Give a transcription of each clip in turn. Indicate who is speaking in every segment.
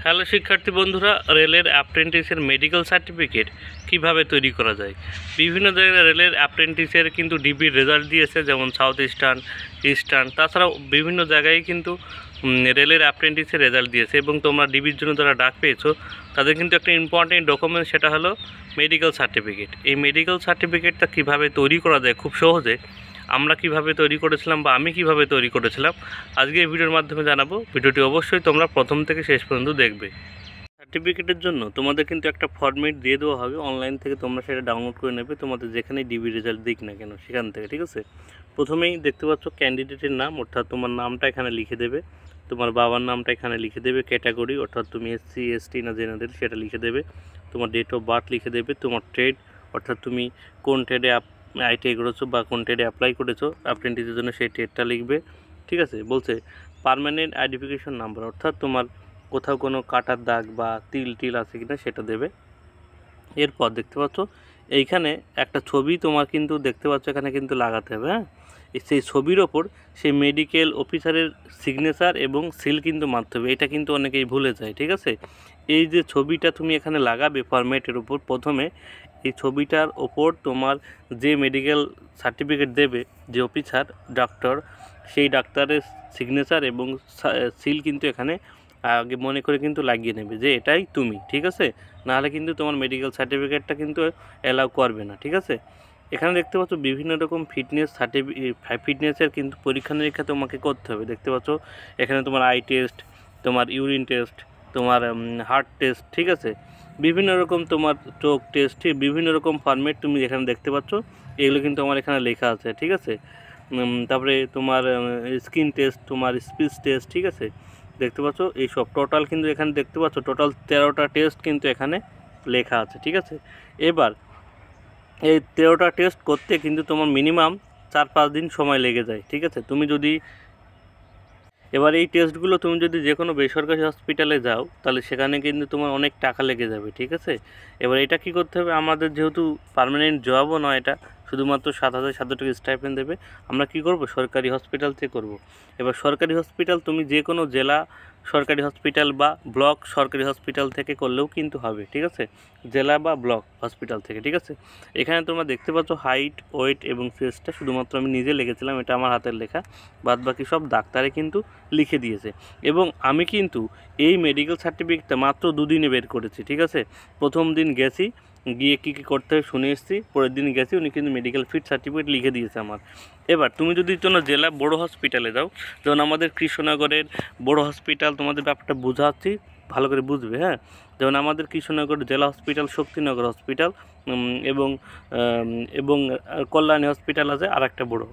Speaker 1: Hello শিক্ষার্থী বন্ধুরা, রেলের অ্যাপ্রেন্টিসের মেডিকেল সার্টিফিকেট কিভাবে তৈরি করা যায়। বিভিন্ন জায়গায় রেলের অ্যাপ্রেন্টিসের কিন্তু ডিবির রেজাল্ট দিয়েছে, যেমন সাউথ ইস্টার্ন, ইস্টার্ন, তাছাড়াও বিভিন্ন জায়গায় কিন্তু রেলের অ্যাপ্রেন্টিসের রেজাল্ট দিয়েছে। এবং তোমরা ডিবির জন্য যারা ডাক পেয়েছো তাদের কিন্তু একটা ইম্পর্টেন্ট ডকুমেন্ট, সেটা হলো মেডিকেল সার্টিফিকেট। এই মেডিকেল সার্টিফিকেটটা কিভাবে তৈরি করা যায় খুব সহজে, আমরা কিভাবে তৈরি করেছিলাম বা আমি কিভাবে তৈরি করেছিলাম, আজকে এই ভিডিওর মাধ্যমে জানাবো। ভিডিওটি অবশ্যই তোমরা প্রথম থেকে শেষ পর্যন্ত দেখবে। সার্টিফিকেটের জন্য তোমাদের কিন্তু একটা ফরম্যাট দিয়ে দেওয়া হবে অনলাইন থেকে, তোমরা সেটা ডাউনলোড করে নেবে তোমাদের যেখানে ডিবি রেজাল্ট দিক না কেন সেখান থেকে, ঠিক আছে। প্রথমেই দেখতে পাচ্ছ ক্যান্ডিডেটের নাম, অর্থাৎ তোমার নামটা এখানে লিখে দেবে, তোমার বাবার নামটা এখানে লিখে দেবে, ক্যাটাগরি অর্থাৎ তুমি এসসি এসটি না জেনারেল সেটা লিখে দেবে, তোমার ডেট অফ বার্থ লিখে দেবে, তোমার ট্রেড অর্থাৎ তুমি কোন ট্রেডে আইটিআই করেছো বা কোন ট্রেডে অ্যাপ্লাই করেছো অ্যাপ্রেন্টিসের জন্য সেই ট্রেডটা লিখবে, ঠিক আছে। বলছে পার্মানেন্ট আইডেন্টিফিকেশন নাম্বার, অর্থাৎ তোমার কোথাও কোনো কাটার দাগ বা তিল আছে কিনা সেটা দেবে। এরপর দেখতে পাচ্ছ এইখানে একটা ছবি তোমার কিন্তু দেখতে পাচ্ছ এখানে কিন্তু লাগাতে হবে, হ্যাঁ। সেই ছবির ওপর সেই মেডিকেল অফিসারের সিগনেচার এবং সিল কিন্তু মারতে হবে। এটা কিন্তু অনেকেই ভুলে যায়, ঠিক আছে। এই যে ছবিটা তুমি এখানে লাগাবে ফরম্যাটের উপর, প্রথমে এই ছবিটার ওপর তোমার যে মেডিকেল সার্টিফিকেট দেবে যে অফিসার ডাক্তার, সেই ডাক্তারের সিগনেচার এবং সিল কিন্তু এখানে আগে মনে করে কিন্তু লাগিয়ে নেবে যে এটাই তুমি, ঠিক আছে। নাহলে কিন্তু তোমার মেডিকেল সার্টিফিকেটটা কিন্তু অ্যালাউ করবে না, ঠিক আছে। এখানে দেখতে পাচ্ছ বিভিন্ন রকম ফিটনেসের কিন্তু পরীক্ষা নিরীক্ষা তোমাকে করতে হবে। দেখতে পাচ্ছ এখানে তোমার আই টেস্ট, তোমার ইউরিন টেস্ট, তোমার হার্ট টেস্ট, ঠিক আছে। বিভিন্ন রকম তোমার চোখ টেস্ট, ঠিক বিভিন্ন রকম ফরম্যাট তুমি এখানে দেখতে পাচ্ছ, এগুলো কিন্তু আমার এখানে লেখা আছে, ঠিক আছে। তারপরে তোমার স্কিন টেস্ট, তোমার স্পিচ টেস্ট, ঠিক আছে। দেখতে পাচ্ছ এই সব টোটাল কিন্তু এখানে দেখতে পাচ্ছ টোটাল 13টা টেস্ট কিন্তু এখানে লেখা আছে, ঠিক আছে। এবার এই 13টা টেস্ট করতে কিন্তু তোমার মিনিমাম 4-5 দিন সময় লেগে যায়, ঠিক আছে। তুমি যদি এবার এই টেস্টগুলো তুমি যদি যে কোনো বেসরকারি হসপিটালে যাও তাহলে সেখানে কিন্তু তোমার অনেক টাকা লেগে যাবে, ঠিক আছে। এবার এটা কি করতে হবে, আমাদের যেহেতু পার্মানেন্ট জবও নয়, এটা শুধুমাত্র 7,700 টাকা স্টাইপেন্ড দেবে। আমরা কি করব, সরকারি হসপিটাল থেকে করব। এবার সরকারি হসপিটাল তুমি যে কোনো জেলা সরকারি হসপিটাল বা ব্লক সরকারি হসপিটাল থেকে করলেও কিন্তু হবে, ঠিক আছে। জেলা বা ব্লক হসপিটাল থেকে, ঠিক আছে। এখানে তোমরা দেখতে পাচ্ছ হাইট, ওয়েট এবং চেস্টটা শুধুমাত্র আমি নিজে লিখেছিলাম, এটা আমার হাতের লেখা, বাদ বাকি সব ডাক্তারে কিন্তু লিখে দিয়েছে। এবং আমি কিন্তু এই মেডিকেল সার্টিফিকেটটা মাত্র 2 দিনে বের করেছি, ঠিক আছে। প্রথম দিন গেছি, গিয়ে কী কী করতে হবে শুনে এসেছি, পরের দিন গেছি, উনি কিন্তু মেডিকেল ফিট সার্টিফিকেট লিখে দিয়েছে আমার। এবার তুমি যদি কোনো জেলা বড় হসপিটালে যাও, যেমন আমাদের কৃষ্ণনগরের বড় হসপিটাল, তোমাদের ব্যাপারটা বোঝাচ্ছি ভালো করে বুঝবে, হ্যাঁ। যেমন আমাদের কৃষ্ণনগর জেলা হসপিটাল, শক্তিনগর হসপিটাল এবং এবং কল্যাণী হসপিটাল আছে আর একটা বড়।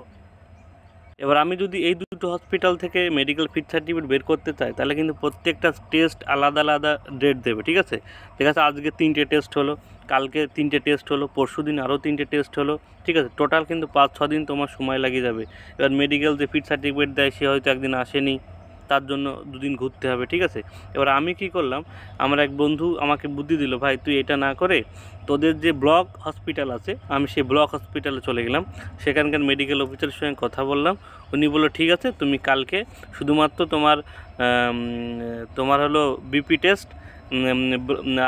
Speaker 1: এবার আমি যদি এই দুটো হসপিটাল থেকে মেডিকেল ফিট সার্টিফিকেট বের করতে চাই তাহলে কিন্তু প্রত্যেকটা টেস্ট আলাদা আলাদা ডেট দেবে, ঠিক আছে। ঠিক আছে, আজকে 3টে টেস্ট হলো, কালকে 3টে টেস্ট হলো, পরশু দিন আরও 3টে টেস্ট হলো, ঠিক আছে। টোটাল কিন্তু 5-6 দিন তোমার সময় লাগিয়ে যাবে। এবার মেডিকেল যে ফিট সার্টিফিকেট দেয় সে হয়তো একদিন আসেনি, তার জন্য 2 দিন ঘুরতে হবে, ঠিক আছে। এবার আমি কি করলাম, আমার এক বন্ধু আমাকে বুদ্ধি দিল, ভাই তুই এটা না করে তোদের যে ব্লক হসপিটাল আছে, আমি সেই ব্লক হসপিটালে চলে গেলাম, সেখানকার মেডিকেল অফিসারের সঙ্গে কথা বললাম। উনি বললো ঠিক আছে, তুমি কালকে শুধুমাত্র তোমার হলো বিপি টেস্ট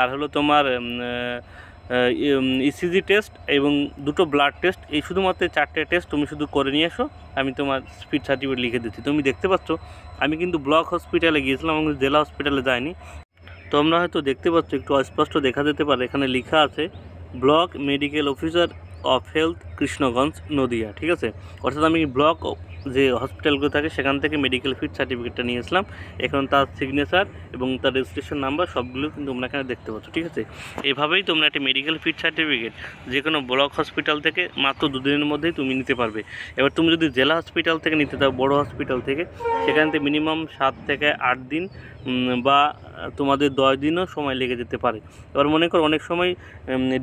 Speaker 1: আর হলো তোমার ইসিজি টেস্ট এবং 2টো ব্লাড টেস্ট, এই শুধুমাত্র 4টে টেস্ট তুমি শুধু করে নিয়ে এসো, আমি তোমার ফিট সার্টিফিকেট লিখে দিচ্ছি। তুমি দেখতে পাচ্ছ আমি কিন্তু ব্লক হসপিটালে গিয়েছিলাম, আমি জেলা হসপিটালে যাইনি। তোমরা হয়তো দেখতে পাচ্ছ একটু অস্পষ্ট দেখা যেতে পারে, এখানে লেখা আছে block medical officer of health Krishnaganj Nadia, ঠিক আছে। অর্থাৎ আমি ব্লক যে হসপিটালগুলো থাকে সেখান থেকে মেডিকেল ফিট সার্টিফিকেটটা নিয়েছিলাম। এখন তার সিগনেচার এবং তার রেজিস্ট্রেশন নাম্বার সবগুলো কিন্তু তোমরা এখানে দেখতে পাচ্ছ, ঠিক আছে। এভাবেই তোমরা একটা মেডিকেল ফিট সার্টিফিকেট যে কোনো ব্লক হসপিটাল থেকে মাত্র 2 দিনের মধ্যেই তুমি নিতে পারবে। এবার তুমি যদি জেলা হসপিটাল থেকে নিতে চাও, বড় হসপিটাল থেকে, সেখান থেকে মিনিমাম 7 থেকে 8 দিন বা তোমাদের 10 দিনও সময় লেগে যেতে পারে। এবার মনে করো অনেক সময়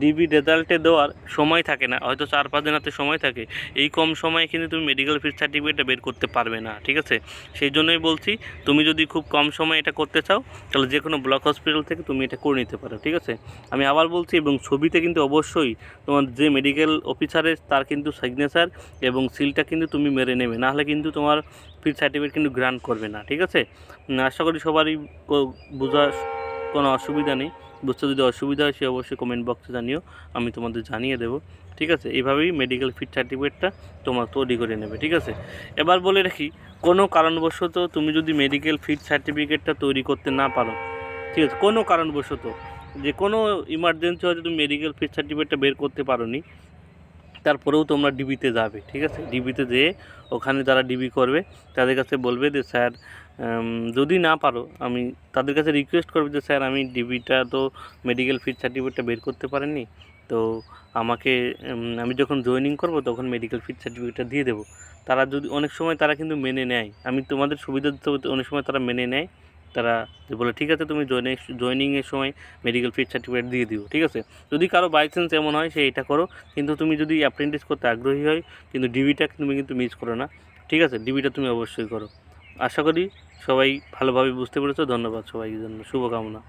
Speaker 1: ডিবি রেজাল্টে দেওয়ার সময় থাকে না, হয়তো 4-5 দিন হাতে সময় থাকে, এই কম সময়ে কিন্তু তুমি মেডিকেল ফিট সার্টিফিকেটটা বের করতে পারবে না, ঠিক আছে। সেই জন্যই বলছি তুমি যদি খুব কম সময়ে এটা করতে চাও তাহলে যে কোনো ব্লক হসপিটাল থেকে তুমি এটা করে নিতে পারো, ঠিক আছে। আমি আবার বলছি, এবং ছবিতে কিন্তু অবশ্যই তোমার যে মেডিকেল অফিসারের তার কিন্তু সিগনেচার এবং সিলটা কিন্তু তুমি মেরে নেবে, নাহলে কিন্তু তোমার ফিট সার্টিফিকেট কিন্তু গ্রান্ট করবে না, ঠিক আছে। আশা করি সবারই বোঝা কোনো অসুবিধা নেই। বুঝতে যদি অসুবিধা হয় সে অবশ্যই কমেন্ট বক্সে জানিও, আমি তোমাদের জানিয়ে দেবো। ঠিক আছে, এইভাবেই মেডিকেল ফিট সার্টিফিকেটটা তোমার তৈরি করে নেবে। ঠিক আছে, এবার বলে রাখি, কোনো কারণবশত তুমি যদি মেডিকেল ফিট সার্টিফিকেটটা তৈরি করতে না পারো, ঠিক আছে, কোনো কারণবশত যে কোনো ইমার্জেন্সি হয়তো তুমি মেডিকেল ফিট সার্টিফিকেটটা বের করতে পারোনি, তারপরেও তোমরা ডিবিতে যাবে। ঠিক আছে, ডিবিতে যেয়ে ওখানে যারা ডিবি করবে তাদের কাছে বলবে যে স্যার যদি না পারো, আমি তাদের কাছে রিকোয়েস্ট করবে যে স্যার আমি ডিবিটা তো মেডিকেল ফিট সার্টিফিকেটটা বের করতে পারিনি, তো আমাকে আমি যখন জয়েনিং করব তখন মেডিকেল ফিট সার্টিফিকেটটা দিয়ে দেবো। তারা যদি অনেক সময় তারা কিন্তু মেনে নেয়, আমি তোমাদের সুবিধা দিতে অনেক সময় তারা মেনে নেয়, তারা বলে ঠিক আছে তুমি জয়েনিংয়ের সময় মেডিকেল ফিট সার্টিফিকেট দিয়ে দিও। ঠিক আছে, যদি কারো বাই চান্স এমন হয় সে এটা করো, কিন্তু তুমি যদি অ্যাপ্রেন্টিস করতে আগ্রহী হয় কিন্তু ডিবিটা তুমি কিন্তু মিস করো না। ঠিক আছে, ডিবিটা তুমি অবশ্যই করো। আশা করি সবাই ভালোভাবে বুঝতে পেরেছো। ধন্যবাদ সবাইকে জন্য, শুভকামনা।